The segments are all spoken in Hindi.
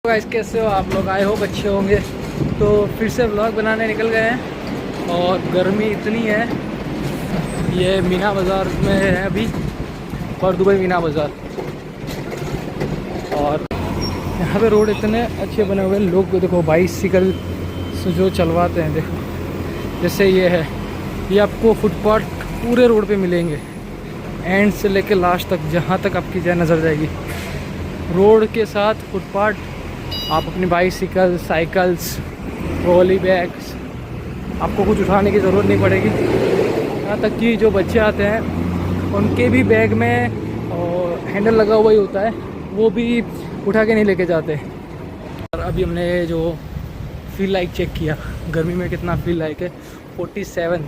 गाइस कैसे हो आप लोग? आई होप अच्छे होंगे। तो फिर से व्लॉग बनाने निकल गए हैं और गर्मी इतनी है। ये मीना बाज़ार में है अभी, और दुबई मीना बाज़ार। और यहाँ पे रोड इतने अच्छे बने हुए हैं, लोग देखो बाइसिकल से जो चलवाते हैं, देखो जैसे ये है, ये आपको फुटपाथ पूरे रोड पे मिलेंगे, एंड से लेके लास्ट तक, जहाँ तक आपकी नज़र जाएगी। रोड के साथ फुटपाथ, आप अपनी बाइसिकल, साइकिल्स, ट्रॉली बैग्स, आपको कुछ उठाने की ज़रूरत नहीं पड़ेगी। यहाँ तक कि जो बच्चे आते हैं उनके भी बैग में हैंडल लगा हुआ ही होता है, वो भी उठा के नहीं लेके जाते। और अभी हमने जो फील लाइक चेक किया, गर्मी में कितना फील लाइक है, 47।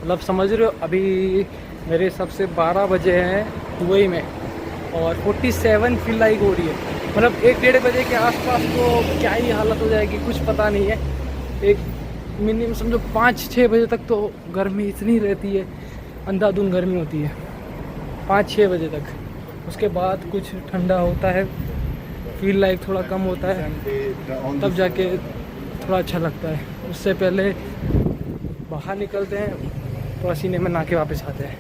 मतलब समझ रहे हो, अभी मेरे हिसाब से 12 बजे हैं दुबई में और 47 फील लाइक हो रही है। मतलब 1-1:30 बजे के आसपास तो क्या ही हालत हो जाएगी, कुछ पता नहीं है। एक मिनिमम समझो 5-6 बजे तक तो गर्मी इतनी रहती है, अंधाधुंध गर्मी होती है 5-6 बजे तक। उसके बाद कुछ ठंडा होता है, फील लाइक थोड़ा कम होता है, तब जाके थोड़ा अच्छा लगता है। उससे पहले बाहर निकलते हैं तो पसीने में नहा के वापस आते हैं।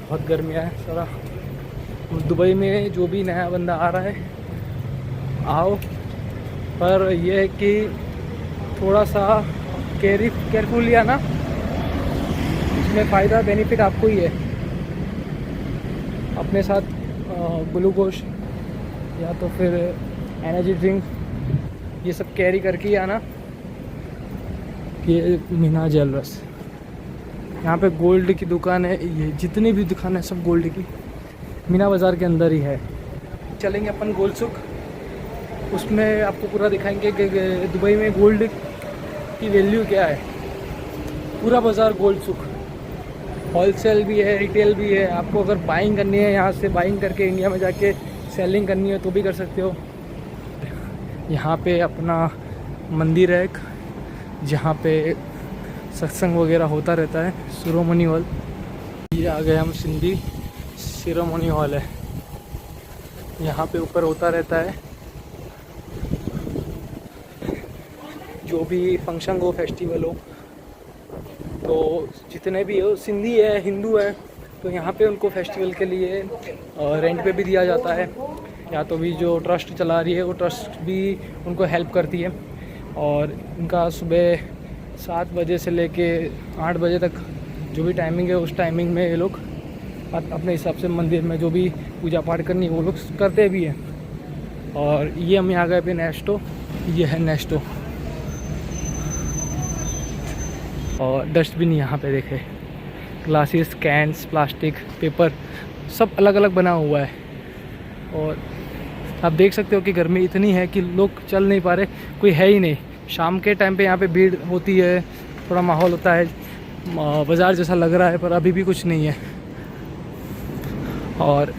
बहुत गर्मियाँ है सारा। दुबई में जो भी नया बंदा आ रहा है, आओ, पर यह है कि थोड़ा सा केयरफुल आना, इसमें फ़ायदा बेनिफिट आपको ही है। अपने साथ ग्लूकोज या तो फिर एनर्जी ड्रिंक, ये सब कैरी करके ही आना। ये मीना ज्वेलर्स, यहाँ पे गोल्ड की दुकान है, ये जितनी भी दुकान है सब गोल्ड की, मीना बाज़ार के अंदर ही है। चलेंगे अपन गोल्ड सुक, उसमें आपको पूरा दिखाएंगे कि दुबई में गोल्ड की वैल्यू क्या है। पूरा बाज़ार गोल्ड सुक, होलसेल भी है, रिटेल भी है। आपको अगर बाइंग करनी है, यहाँ से बाइंग करके इंडिया में जाके सेलिंग करनी है तो भी कर सकते हो। यहाँ पे अपना मंदिर है एक, जहाँ पे सत्संग वगैरह होता रहता है, शिरोमणि हॉल। ये आ गए हम सिंधी शिरोमणि हॉल है, यहाँ पे ऊपर होता रहता है जो भी फंक्शन हो, फेस्टिवल हो। तो जितने भी हो, सिंधी है, हिंदू है, तो यहाँ पे उनको फेस्टिवल के लिए रेंट पे भी दिया जाता है, या तो भी जो ट्रस्ट चला रही है वो ट्रस्ट भी उनको हेल्प करती है। और उनका सुबह 7 बजे से लेके 8 बजे तक जो भी टाइमिंग है, उस टाइमिंग में ये लोग अपने हिसाब से मंदिर में जो भी पूजा पाठ करनी है वो लोग करते भी हैं। और ये हम यहाँ गए पे नेस्टो, ये है नेस्टो। और डस्टबिन यहाँ पे देखे, ग्लासेस, कैंस, प्लास्टिक, पेपर, सब अलग अलग बना हुआ है। और आप देख सकते हो कि गर्मी इतनी है कि लोग चल नहीं पा रहे, कोई है ही नहीं। शाम के टाइम पे यहाँ पे भीड़ होती है, थोड़ा माहौल होता है, बाज़ार जैसा लग रहा है, पर अभी भी कुछ नहीं है। और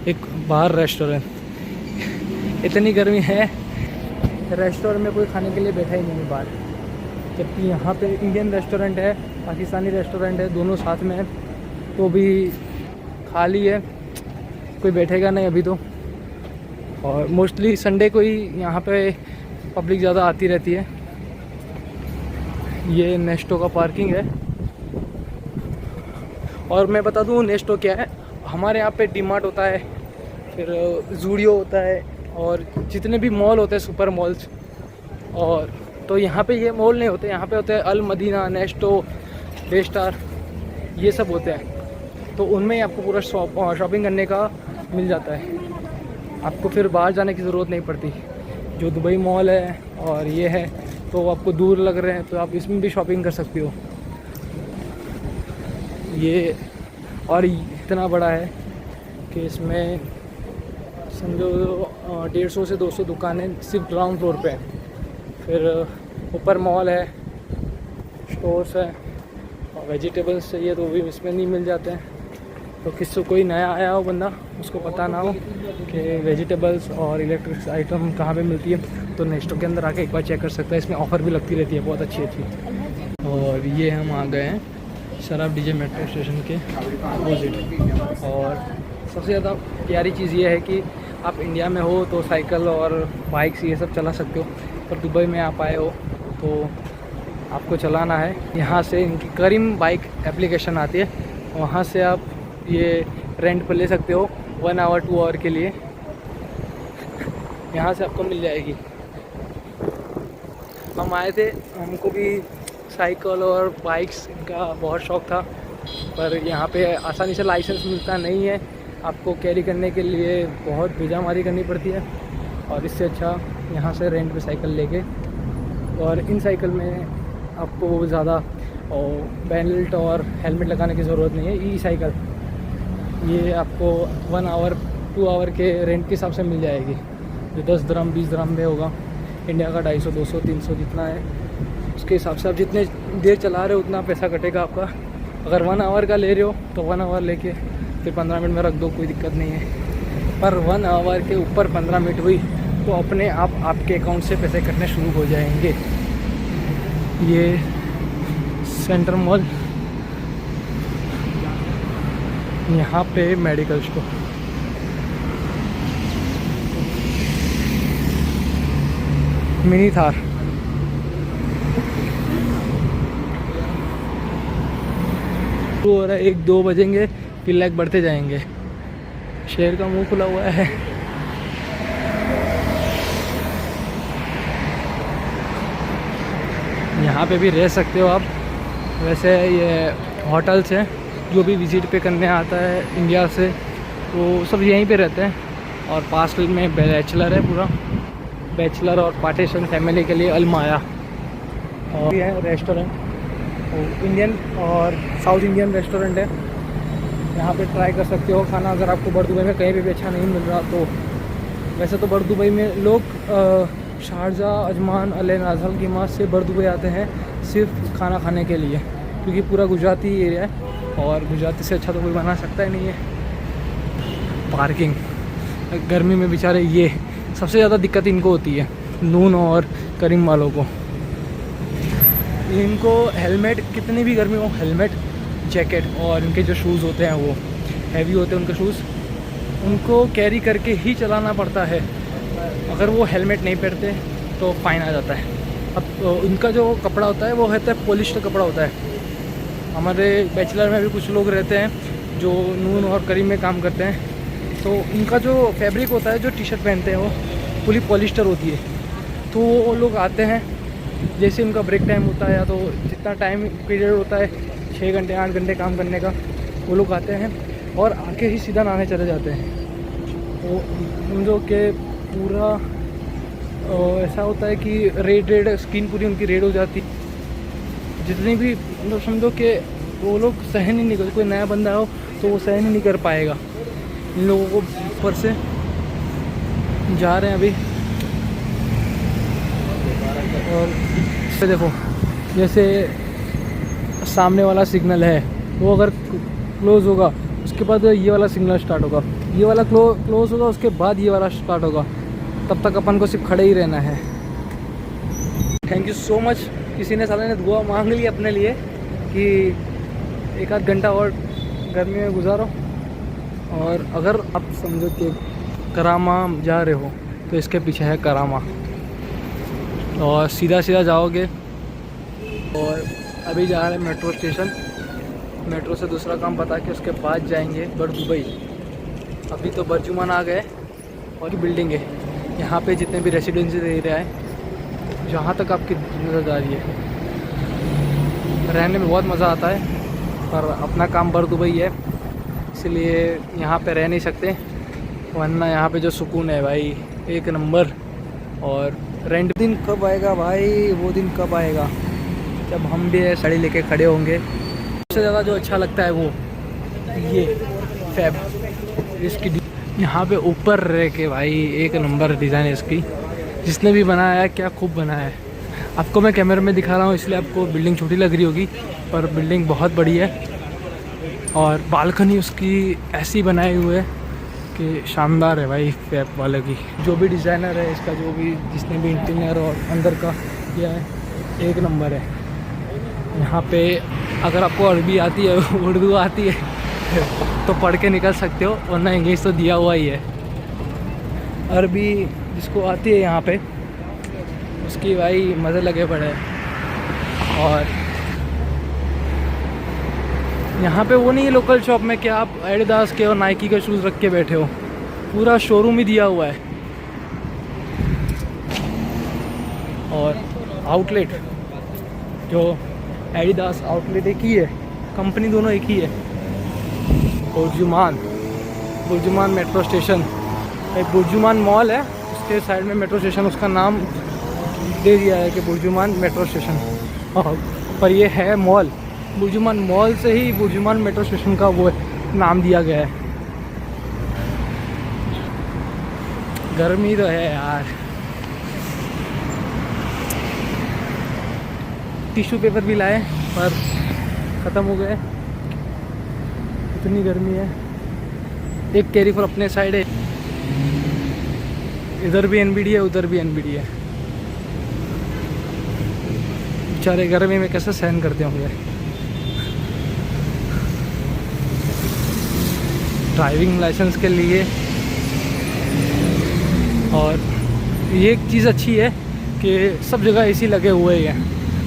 एक बाहर रेस्टोरेंट, इतनी गर्मी है, रेस्टोरेंट में कोई खाने के लिए बैठा ही नहीं बाहर। जबकि यहाँ पे इंडियन रेस्टोरेंट है, पाकिस्तानी रेस्टोरेंट है, दोनों साथ में है, तो भी खाली है, कोई बैठेगा नहीं अभी तो। और मोस्टली संडे को ही यहाँ पे पब्लिक ज़्यादा आती रहती है। ये नेस्टो का पार्किंग है। और मैं बता दूँ नेस्टो क्या है। हमारे यहाँ पे डीमार्ट होता है, फिर जूडियो होता है, और जितने भी मॉल होते हैं, सुपर मॉल्स। और तो यहाँ पे ये मॉल नहीं होते, यहाँ पे होते हैं अल मदीना, नेस्टो, डेस्टार, ये सब होते हैं। तो उनमें ही आपको पूरा शॉपिंग करने का मिल जाता है, आपको फिर बाहर जाने की ज़रूरत नहीं पड़ती। जो दुबई मॉल है और ये है तो आपको दूर लग रहे हैं, तो आप इसमें भी शॉपिंग कर सकते हो। ये और इतना बड़ा है कि इसमें समझो 150 से 200 दुकानें सिर्फ ग्राउंड फ्लोर पे हैं। फिर ऊपर मॉल है, स्टोर्स है, और वेजिटेबल्स चाहिए तो भी इसमें नहीं मिल जाते हैं। तो किसी कोई नया आया हो बंदा, उसको पता ना हो कि वेजिटेबल्स और इलेक्ट्रिक्स आइटम कहाँ पे मिलती है, तो नेस्टो के अंदर आके एक बार चेक कर सकता है। इसमें ऑफ़र भी लगती रहती है, बहुत अच्छी अच्छी। और ये हम आ गए हैं शराब डीजे मेट्रो स्टेशन के अपोजिट। और सबसे ज़्यादा प्यारी चीज़ ये है कि आप इंडिया में हो तो साइकिल और बाइक्स ये सब चला सकते हो, पर दुबई में आप आए हो तो आपको चलाना है। यहाँ से इनकी करीम बाइक एप्लीकेशन आती है, वहाँ से आप ये रेंट पर ले सकते हो 1 आवर 2 आवर के लिए, यहाँ से आपको मिल जाएगी। हम आए थे, हमको भी साइकिल और बाइक्स का बहुत शौक़ था, पर यहाँ पे आसानी से लाइसेंस मिलता नहीं है, आपको कैरी करने के लिए बहुत भेजामारी करनी पड़ती है। और इससे अच्छा यहाँ से रेंट पे साइकिल लेके, और इन साइकिल में आपको ज़्यादा बेल्ट और हेलमेट लगाने की ज़रूरत नहीं है। ई साइकिल ये आपको 1 आवर 2 आवर के रेंट के हिसाब से मिल जाएगी, जो 10 दिरहम 20 दिरहम में होगा। इंडिया का 250 200 300 जितना है, उसके हिसाब से आप जितने देर चला रहे हो उतना पैसा कटेगा आपका। अगर 1 आवर का ले रहे हो तो 1 आवर लेके फिर 15 मिनट में रख दो, कोई दिक्कत नहीं है। पर 1 आवर के ऊपर 15 मिनट हुई तो अपने आप आपके अकाउंट से पैसे कटने शुरू हो जाएंगे। ये सेंटर मॉल, यहाँ पे मेडिकल स्टोर, मिनी थार, तो हो रहा है 1-2 बजेंगे, फिर लाइक बढ़ते जाएंगे। शेर का मुंह खुला हुआ है। यहाँ पे भी रह सकते हो आप। वैसे ये होटल्स हैं, जो भी विज़िट पे करने आता है इंडिया से वो सब यहीं पे रहते हैं। और पास में बैचलर है, पूरा बैचलर और पार्टीशन फैमिली के लिए अलमाया। और ये है रेस्टोरेंट, इंडियन और साउथ इंडियन रेस्टोरेंट है, यहाँ पे ट्राई कर सकते हो खाना। अगर आपको बड़ दुबई में कहीं भी अच्छा नहीं मिल रहा तो, वैसे तो बड़ दुबई में लोग शारजा, अजमान, अल नाज़ल की माँ से बड़ दुबई आते हैं सिर्फ खाना खाने के लिए, क्योंकि पूरा गुजराती एरिया है और गुजराती से अच्छा तो कोई बना सकता ही नहीं है। पार्किंग, गर्मी में बेचारे ये सबसे ज़्यादा दिक्कत इनको होती है, नून और करीम वालों को। इनको हेलमेट, कितनी भी गर्मी हो, हेलमेट, जैकेट और इनके जो शूज़ होते हैं वो हैवी होते हैं, उनके शूज़ उनको कैरी करके ही चलाना पड़ता है। अगर वो हेलमेट नहीं पहनते तो फ़ाइन आ जाता है। अब उनका जो कपड़ा होता है वो होता है पॉलिस्टर कपड़ा होता है। हमारे बैचलर में भी कुछ लोग रहते हैं जो नून और करीम में काम करते हैं, तो उनका जो फैब्रिक होता है, जो टी शर्ट पहनते हैं वो पूरी पॉलिस्टर होती है। तो वो लोग आते हैं, जैसे उनका ब्रेक टाइम होता है या तो जितना टाइम पीरियड होता है 6 घंटे 8 घंटे काम करने का, वो लोग आते हैं और आके ही सीधा नहाने चले जाते हैं। तो समझो कि पूरा ऐसा होता है कि रेड स्किन पूरी उनकी रेड हो जाती, जितनी भी मतलब समझो कि वो लोग सहन ही नहीं कर, कोई नया बंदा हो तो वो सहन ही नहीं कर पाएगा। इन लोगों को ऊपर से जा रहे हैं अभी। और देखो, जैसे सामने वाला सिग्नल है वो अगर क्लोज़ होगा उसके बाद ये वाला सिग्नल स्टार्ट होगा, ये वाला क्लोज़ होगा उसके बाद ये वाला स्टार्ट होगा, तब तक अपन को सिर्फ खड़े ही रहना है। Thank you so much. किसी ने साले ने दुआ मांग ली अपने लिए कि 1 आध घंटा और गर्मी में गुजारो। और अगर आप समझो कि करामा जा रहे हो तो इसके पीछे है करामा, और सीधा सीधा जाओगे और अभी जा रहे हैं मेट्रो स्टेशन। मेट्रो से दूसरा काम पता कि उसके बाद जाएंगे बड़ दुबई। अभी तो बर्जुमान आ गए और बिल्डिंग है यहाँ पे, जितने भी रेसिडेंशियल एरिया है, जहाँ तक आपकी नज़र जा रही है। रहने में बहुत मज़ा आता है, पर अपना काम बड़ दुबई है इसलिए यहाँ पे रह नहीं सकते, वरना यहाँ पे जो सुकून है भाई 1 नंबर। और रेंट दिन कब आएगा भाई, वो दिन कब आएगा जब हम भी साड़ी लेके खड़े होंगे। सबसे ज़्यादा जो अच्छा लगता है वो ये फैब, इसकी यहाँ पे ऊपर रह के भाई 1 नंबर डिज़ाइन है इसकी। जिसने भी बनाया है क्या खूब बनाया है। आपको मैं कैमरे में दिखा रहा हूँ इसलिए आपको बिल्डिंग छोटी लग रही होगी, पर बिल्डिंग बहुत बड़ी है। और बालकनी उसकी ऐसी बनाई हुई है कि शानदार है भाई। फैब वाले की जो भी डिज़ाइनर है इसका, जो भी जिसने भी इंटीरियर और अंदर का किया है, 1 नंबर है। यहाँ पे अगर आपको अरबी आती है, उर्दू आती है तो पढ़ के निकल सकते हो, वरना इंग्लिश तो दिया हुआ ही है। अरबी जिसको आती है यहाँ पे, उसकी भाई मज़े लगे पड़े हैं। और यहाँ पे वो नहीं है लोकल शॉप में कि आप एडिडास के और नाइकी के शूज़ रख के बैठे हो, पूरा शोरूम ही दिया हुआ है। और आउटलेट जो एडिडास आउटलेट एक ही है, कंपनी दोनों एक ही है। बुर्जुमान मेट्रो स्टेशन, एक बुर्जुमान मॉल है, उसके साइड में मेट्रो स्टेशन, उसका नाम दे दिया है कि बुर्जुमान मेट्रो स्टेशन। पर ये है मॉल, बुर्जुमान मॉल से ही बुर्जुमान मेट्रो स्टेशन का वो नाम दिया गया है। गर्मी तो है यार, टिश्यू पेपर भी लाए पर ख़त्म हो गए, इतनी गर्मी है। एक कैरी फॉर अपने साइड है, इधर भी एनबीडी है उधर भी एनबीडी है। बेचारे गर्मी में कैसे सहन करते होंगे। ड्राइविंग लाइसेंस के लिए। और ये एक चीज़ अच्छी है कि सब जगह एसी लगे हुए हैं।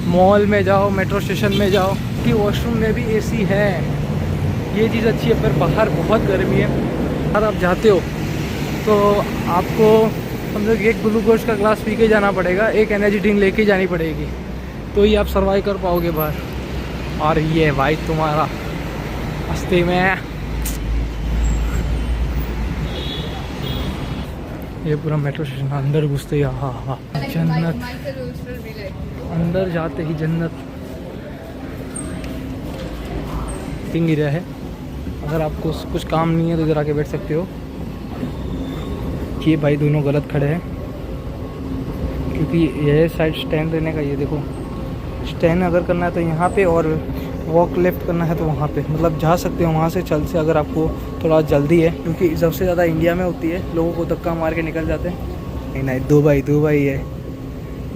मॉल में जाओ, मेट्रो स्टेशन में जाओ कि वॉशरूम में भी एसी है, ये चीज़ अच्छी है। पर बाहर बहुत गर्मी है, अगर आप जाते हो तो आपको समझो एक ग्लूकोज का ग्लास पी के जाना पड़ेगा, एक एनर्जी ड्रिंक लेके जानी पड़ेगी, तो ही आप सर्वाइव कर पाओगे बाहर। और ये भाई तुम्हारा रास्ते में ये पूरा मेट्रो स्टेशन, अंदर घुसते ही हाँ जन्नत, अंदर जाते ही जन्नत पिंग एरिया है। अगर आपको कुछ काम नहीं है तो इधर आके बैठ सकते हो। ये भाई दोनों गलत खड़े हैं, क्योंकि ये साइड स्टैंड रहने का, ये देखो स्टैंड अगर करना है तो यहाँ पे, और वॉक लेफ्ट करना है तो वहाँ पे, मतलब जा सकते हो वहाँ से चल से, अगर आपको थोड़ा जल्दी है, क्योंकि सबसे ज़्यादा इंडिया में होती है, लोगों को धक्का मार के निकल जाते हैं। नहीं दुबई है।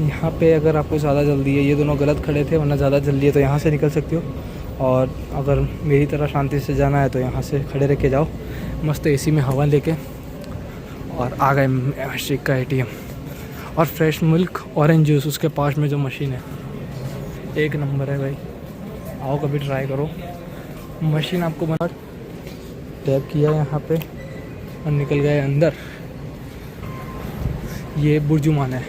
यहाँ पे अगर आपको ज़्यादा जल्दी है, ये दोनों गलत खड़े थे, वरना ज़्यादा जल्दी है तो यहाँ से निकल सकते हो। और अगर मेरी तरह शांति से जाना है तो यहाँ से खड़े रह के जाओ, मस्त एसी में हवा लेके। और आ गए मैजिक का ATM और फ्रेश मिल्क ऑरेंज जूस, उसके पास में जो मशीन है, एक नंबर है भाई। आओ कभी ट्राई करो। मशीन आपको बना टैप किया यहाँ पे और निकल गए अंदर। ये बुर्जुमान है,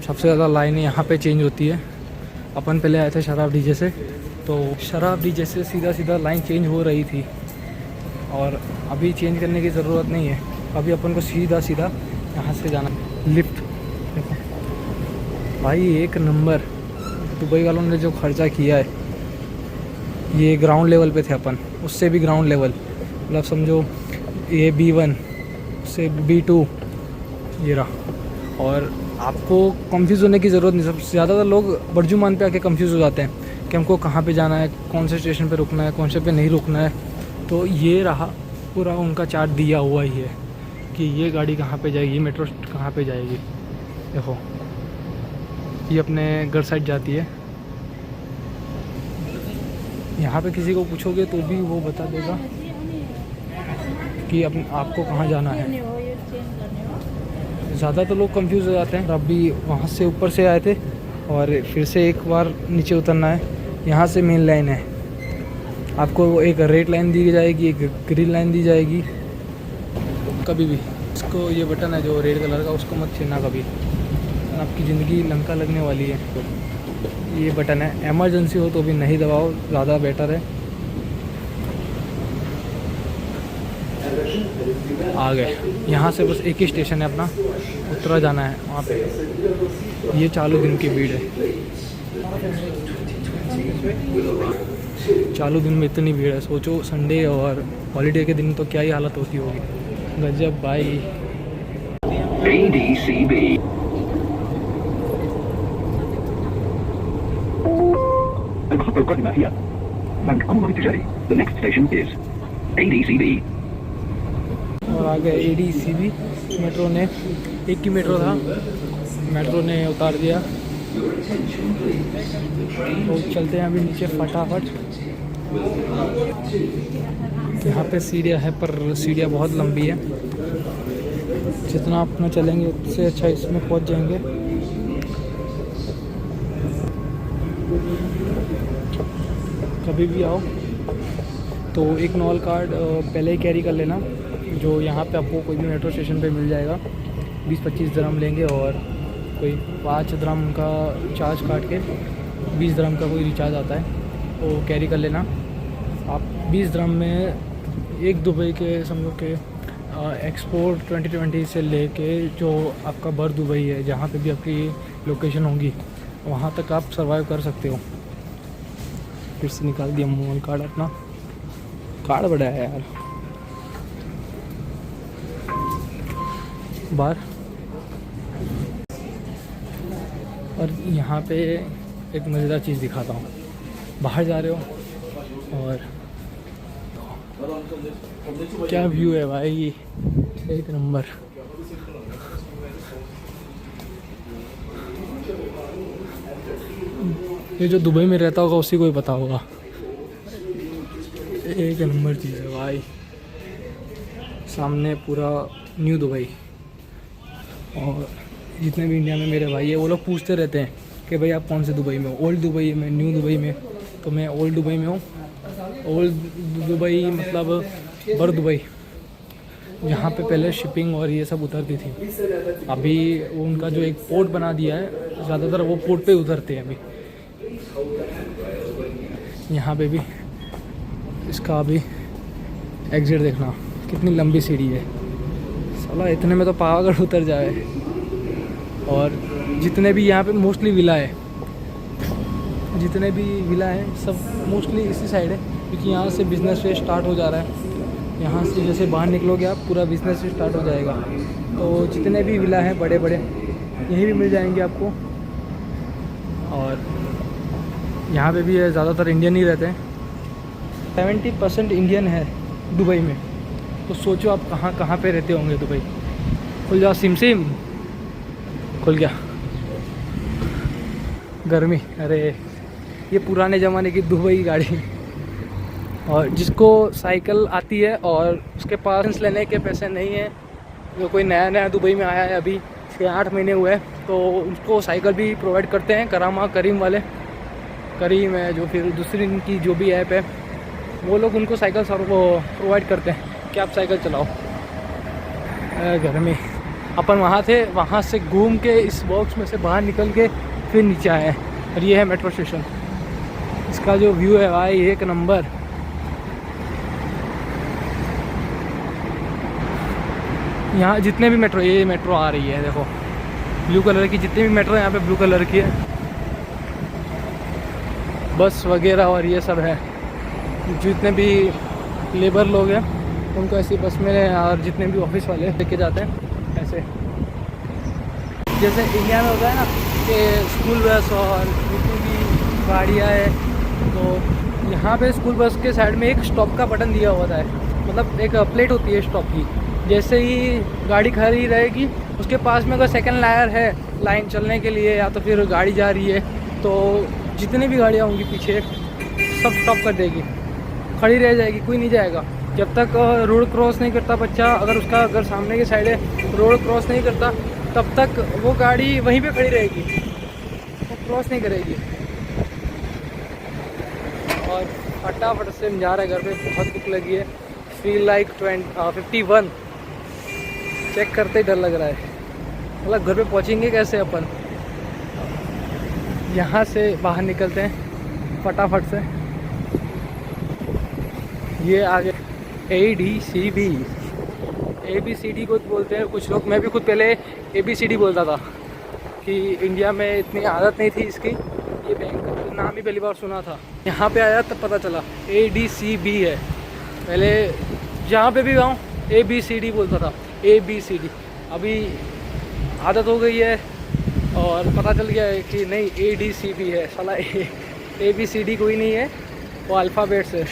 सबसे ज़्यादा लाइनें यहाँ पे चेंज होती है। अपन पहले आए थे शराब डीजे से, तो शराब डीजे से सीधा लाइन चेंज हो रही थी, और अभी चेंज करने की ज़रूरत नहीं है। अभी अपन को सीधा यहाँ से जाना। लिफ्ट देखो भाई, एक नंबर। दुबई वालों ने जो खर्चा किया है, ये ग्राउंड लेवल पे थे अपन, उससे भी ग्राउंड लेवल, मतलब समझो ये B1 से B2 ये रहा। और आपको कंफ्यूज होने की ज़रूरत नहीं। सबसे ज़्यादातर लोग बुर्जुमान पे आके कंफ्यूज हो जाते हैं कि हमको कहाँ पे जाना है, कौन से स्टेशन पे रुकना है, कौन से पे नहीं रुकना है। तो ये रहा पूरा उनका चार्ट दिया हुआ ही है कि ये गाड़ी कहाँ पे जाएगी, मेट्रो कहाँ पे जाएगी। देखो ये अपने घर साइड जाती है। यहाँ पे किसी को पूछोगे तो भी वो बता देगा कि आपको कहाँ जाना है। ज़्यादा तो लोग कंफ्यूज हो जाते हैं। अभी वहाँ से ऊपर से आए थे और फिर से एक बार नीचे उतरना है। यहाँ से मेन लाइन है, आपको एक रेड लाइन दी जाएगी, एक ग्रीन लाइन दी जाएगी। कभी भी इसको, ये बटन है जो रेड कलर का, उसको मत छीनना कभी, आपकी ज़िंदगी लंका लगने वाली है। तो ये बटन है, इमरजेंसी हो तो भी नहीं दबाओ, ज़्यादा बेटर है। आ गए यहाँ से, बस एक ही स्टेशन है अपना, उत्तरा जाना है वहाँ पे। ये चालू दिन की भीड़ है, चालू दिन में इतनी भीड़ है। सोचो संडे और हॉलीडे के दिन तो क्या ही हालत होती होगी। गजब भाई। ADCB. The next station is ADCB. और आ गए ADCB। मेट्रो ने, एक ही मेट्रो था, मेट्रो ने उतार दिया। तो चलते हैं अभी नीचे फटाफट। यहाँ पे सीढ़ियाँ है, पर सीढ़ियाँ बहुत लंबी है। जितना अपना चलेंगे उससे अच्छा इसमें पहुंच जाएंगे। कभी भी आओ तो एक नॉल कार्ड पहले ही कैरी कर लेना, जो यहाँ पे आपको कोई भी मेट्रो स्टेशन पे मिल जाएगा। 20-25 दिरहम लेंगे और कोई 5 दिरहम का चार्ज काट के 20 दिरहम का कोई रिचार्ज आता है, वो कैरी कर लेना। आप 20 दिरहम में एक दुबई के समझो कि एक्सपोर्ट 2020 से लेके जो आपका बर दुबई है, जहाँ पे भी आपकी लोकेशन होगी वहाँ तक आप सर्वाइव कर सकते हो। फिर से निकाल दिया मोबाइल कार्ड अपना। कार्ड बड़ा है यार बाहर। और यहाँ पे एक मज़ेदार चीज़ दिखाता हूँ। बाहर जा रहे हो और क्या व्यू है भाई, एक नंबर। ये जो दुबई में रहता होगा उसी को ही पता होगा, एक नंबर चीज़ है भाई। सामने पूरा न्यू दुबई। और जितने भी इंडिया में मेरे भाई है वो लोग पूछते रहते हैं कि भाई आप कौन से दुबई में हो, ओल्ड दुबई में, न्यू दुबई में। तो मैं ओल्ड दुबई में हूँ। ओल्ड दुबई मतलब बर दुबई, यहाँ पे पहले शिपिंग और ये सब उतरती थी। अभी उनका जो एक पोर्ट बना दिया है, ज़्यादातर वो पोर्ट पे उतरते हैं अभी। यहाँ पे भी इसका अभी एग्जिट देखना, कितनी लंबी सीढ़ी है साला, इतने में तो पावागढ़ उतर जाए। और जितने भी यहाँ पे मोस्टली विला है, जितने भी विला हैं सब मोस्टली इसी साइड है, क्योंकि यहाँ से बिज़नेस स्टार्ट हो जा रहा है। यहाँ से जैसे बाहर निकलोगे आप पूरा बिज़नेस स्टार्ट हो जाएगा। तो जितने भी विला हैं बड़े बड़े यहीं भी मिल जाएंगे आपको। और यहाँ पे भी है, ज़्यादातर इंडियन ही रहते हैं। 70% इंडियन है दुबई में। तो सोचो आप कहाँ कहाँ पे रहते होंगे दुबई। खुल जाओ सिम सिम, खुल गया। गर्मी, अरे ये पुराने ज़माने की दुबई की गाड़ी। और जिसको साइकिल आती है और उसके पास लेने के पैसे नहीं है, जो कोई नया नया दुबई में आया है अभी 6-8 महीने हुए हैं, तो उसको साइकिल भी प्रोवाइड करते हैं। करामा करीम वाले, करीम है जो, फिर दूसरी इनकी जो भी ऐप है, वो लोग उनको साइकिल वो प्रोवाइड करते हैं कि आप साइकिल चलाओ। गर्मी। अपन वहाँ थे, वहाँ से घूम के इस बॉक्स में से बाहर निकल के फिर नीचे आए हैं। और ये है मेट्रो स्टेशन। इसका जो व्यू है भाई एक नंबर। यहाँ जितने भी मेट्रो, ये मेट्रो आ रही है देखो, ब्लू कलर की जितनी भी मेट्रो यहाँ पे ब्लू कलर की है। बस वगैरह और ये सब है। जितने भी लेबर लोग हैं उनको ऐसी बस में, और जितने भी ऑफिस वाले लेके जाते हैं ऐसे। जैसे इंडिया में होता है ना कि स्कूल बस और जितनी भी गाड़ियाँ हैं, तो यहाँ पे स्कूल बस के साइड में एक स्टॉप का बटन दिया होता है, मतलब एक प्लेट होती है स्टॉप की। जैसे ही गाड़ी खड़ी रहेगी उसके पास में अगर सेकंड लायर है लाइन चलने के लिए, या तो फिर गाड़ी जा रही है, तो जितनी भी गाड़ियाँ होंगी पीछे सब स्टॉप कर देगी, खड़ी रह जाएगी, कोई नहीं जाएगा जब तक रोड क्रॉस नहीं करता बच्चा। अगर सामने की साइड है रोड क्रॉस नहीं करता, तब तक वो गाड़ी वहीं पे खड़ी रहेगी, वो क्रॉस नहीं करेगी। और फटाफट से जा रहा है घर पे, बहुत भूख लगी है। फील लाइक 51 चेक करते ही डर लग रहा है, मतलब घर पे पहुंचेंगे कैसे अपन। यहाँ से बाहर निकलते हैं फटाफट से। ये आगे ADCB, ABCD को बोलते हैं कुछ लोग। मैं भी खुद पहले ABCD बोलता था, कि इंडिया में इतनी आदत नहीं थी इसकी। ये बैंक का नाम ही पहली बार सुना था, यहाँ पे आया तब पता चला ADCB है। पहले जहाँ पे भी गाँव ABCD बोलता था, ABCD। अभी आदत हो गई है और पता चल गया है कि नहीं ADCB है। साला ABCD कोई नहीं है, वो अल्फ़ाबेट से।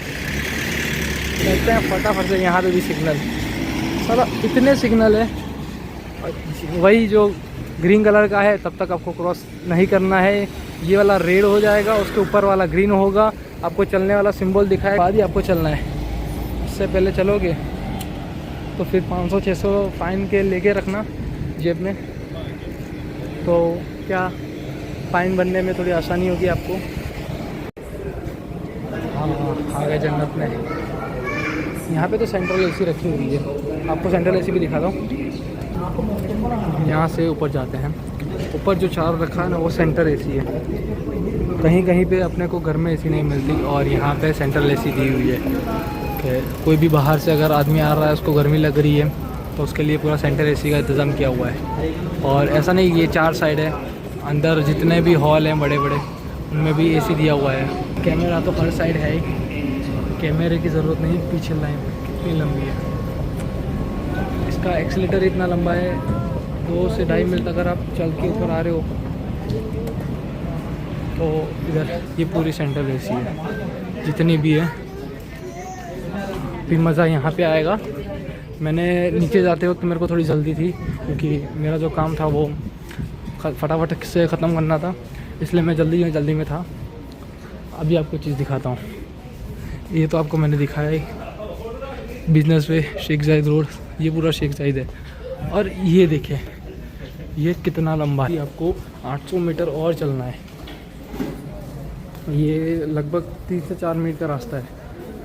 चलते हैं फटाफट से। यहाँ पे भी सिग्नल, साला इतने सिग्नल है। वही जो ग्रीन कलर का है तब तक आपको क्रॉस नहीं करना है। ये वाला रेड हो जाएगा, उसके ऊपर वाला ग्रीन होगा, आपको चलने वाला सिंबल दिखाएगा, बाद ही आपको चलना है। इससे पहले चलोगे तो फिर 500-600 फ़ाइन के लेके रखना जेब में, तो क्या फ़ाइन बनने में थोड़ी आसानी होगी आपको। हाँ, आ गए जन्नत में। यहाँ पे तो सेंट्रल एसी रखी हुई है, आपको सेंट्रल एसी भी दिखाता हूँ। यहाँ से ऊपर जाते हैं, ऊपर जो चार रखा है ना वो सेंट्रल एसी है। कहीं कहीं पे अपने को घर में एसी नहीं मिलती और यहाँ पे सेंट्रल एसी दी हुई है कि कोई भी बाहर से अगर आदमी आ रहा है उसको गर्मी लग रही है तो उसके लिए पूरा सेंट्रल एसी का इंतज़ाम किया हुआ है। और ऐसा नहीं, ये 4 साइड है, अंदर जितने भी हॉल हैं बड़े बड़े उनमें भी एसी दिया हुआ है। कैमरा तो हर साइड है ही, कैमरे की ज़रूरत नहीं। पीछे लाइन कितनी लंबी है, इसका एक्सीलेटर इतना लंबा है, 2 से 2.5 मील अगर आप चल के ऊपर आ रहे हो तो इधर ये पूरी सेंट्रल एसी है जितनी भी है। फिर मज़ा यहाँ पे आएगा। मैंने नीचे जाते वक्त मेरे को थोड़ी जल्दी थी क्योंकि मेरा जो काम था वो फटाफट से ख़त्म करना था, इसलिए मैं जल्दी में था। अभी आपको चीज़ दिखाता हूँ। ये तो आपको मैंने दिखाया ही, बिजनेस वे शेख जायद रोड, ये पूरा शेख जायद है। और ये देखें ये कितना लंबा है, आपको 800 मीटर और चलना है। ये लगभग 3 से 4 मिनट का रास्ता है।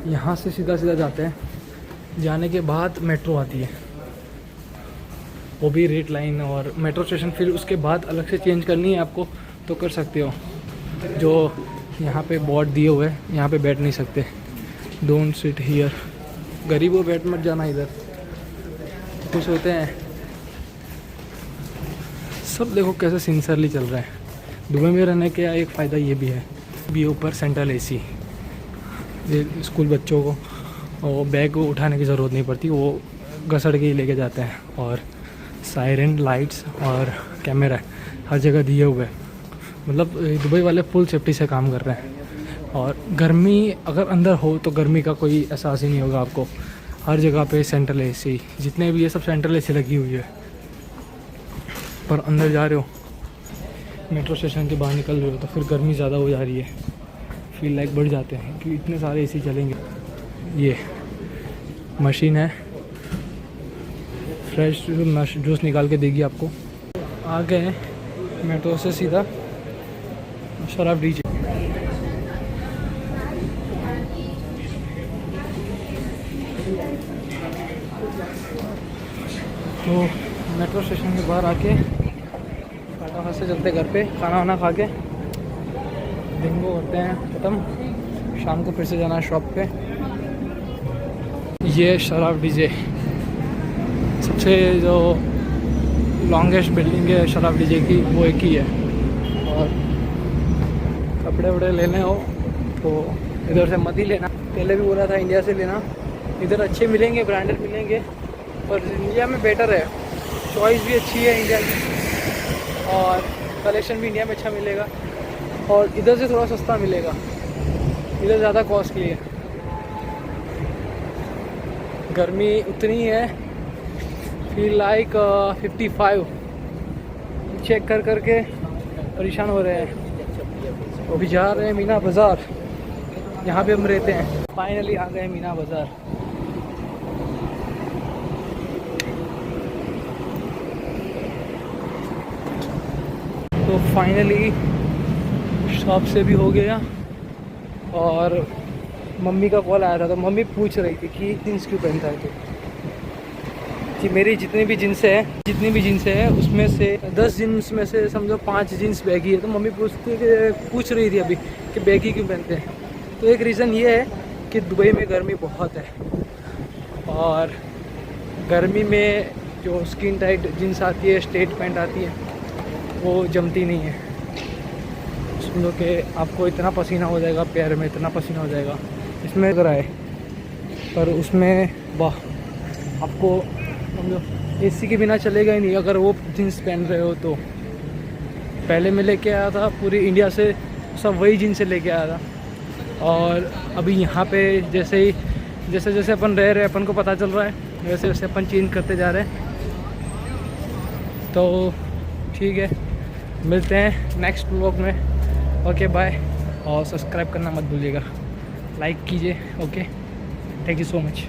यहाँ से सीधा जाते हैं, जाने के बाद मेट्रो आती है, वो भी रेड लाइन और मेट्रो स्टेशन। फिर उसके बाद अलग से चेंज करनी है आपको तो कर सकते हो। जो यहाँ पे बोर्ड दिए हुए हैं, यहाँ पे बैठ नहीं सकते, डोंट सिट हियर, गरीबों बैठ मत जाना इधर, खुश होते हैं सब। देखो कैसे सिंसियरली चल रहा है। दुबई में रहने का एक फ़ायदा ये भी है, भी ऊपर सेंट्रल एसी, ये स्कूल बच्चों को और बैग को उठाने की ज़रूरत नहीं पड़ती, वो घसड़ के ही लेके जाते हैं। और सायरन लाइट्स और कैमरा हर जगह दिए हुए हैं, मतलब दुबई वाले फुल सेफ्टी से काम कर रहे हैं। और गर्मी अगर अंदर हो तो गर्मी का कोई एहसास ही नहीं होगा आपको। हर जगह पे सेंट्रल एसी, जितने भी ये सब सेंट्रल एसी लगी हुई है। पर अंदर जा रहे हो, मेट्रो स्टेशन के बाहर निकल रहे हो तो फिर गर्मी ज़्यादा हो जा रही है, फील लाइक बढ़ जाते हैं कि इतने सारे एसी चलेंगे। ये मशीन है, फ्रेश जूस निकाल के देगी आपको। आ गए हैं मेट्रो से सीधा शराब डीजे। तो मेट्रो स्टेशन के बाहर आके फटाफट से चलते घर पे, खाना वाना खा के दिन को करते हैं ख़त्म। शाम को फिर से जाना है शॉप पे। ये शराब डीजे सबसे जो लॉन्गेस्ट बिल्डिंग है शराब डीजे की, वो एक ही है। और कपड़े वपड़े लेने हो तो इधर से मत ही लेना, पहले भी बोला था इंडिया से लेना। इधर अच्छे मिलेंगे, ब्रांडेड मिलेंगे, पर इंडिया में बेटर है, चॉइस भी अच्छी है इंडिया की और कलेक्शन भी इंडिया में अच्छा मिलेगा। और इधर से थोड़ा सस्ता मिलेगा, इधर ज़्यादा कॉस्टली है। गर्मी उतनी है, फील लाइक 55 चेक कर के परेशान हो रहे हैं। अभी जा रहे हैं मीना बाज़ार, यहाँ पे हम रहते हैं। फाइनली आ गए मीना बाज़ार। तो फाइनली शॉप से भी हो गया और मम्मी का कॉल आया था, तो मम्मी पूछ रही थी कि जीन्स क्यों पहनता है तो, कि मेरी जितनी भी जीन्स है उसमें से 10 जीन्स में से समझो 5 जीन्स बैगी है। तो मम्मी पूछ रही थी अभी कि बैगी क्यों पहनते हैं। तो एक रीज़न ये है कि दुबई में गर्मी बहुत है और गर्मी में जो स्किन टाइट जीन्स आती है, स्ट्रेट पैंट आती है, वो जमती नहीं है। सुनो कि आपको इतना पसीना हो जाएगा, पैर में इतना पसीना हो जाएगा इसमें अगर आए, पर उसमें वाह आपको समझो एसी के बिना चलेगा ही नहीं अगर वो जीन्स पहन रहे हो तो। पहले मैं लेके आया था पूरी इंडिया से, सब वही जीन्स लेके आया था। और अभी यहाँ पे जैसे अपन रह रहे हैं, अपन को पता चल रहा है, वैसे वैसे अपन चेंज करते जा रहे हैं। तो ठीक है, मिलते हैं नेक्स्ट व्लॉग में। ओके बाय, और सब्सक्राइब करना मत भूलिएगा, लाइक कीजिए। Okay, thank you so much.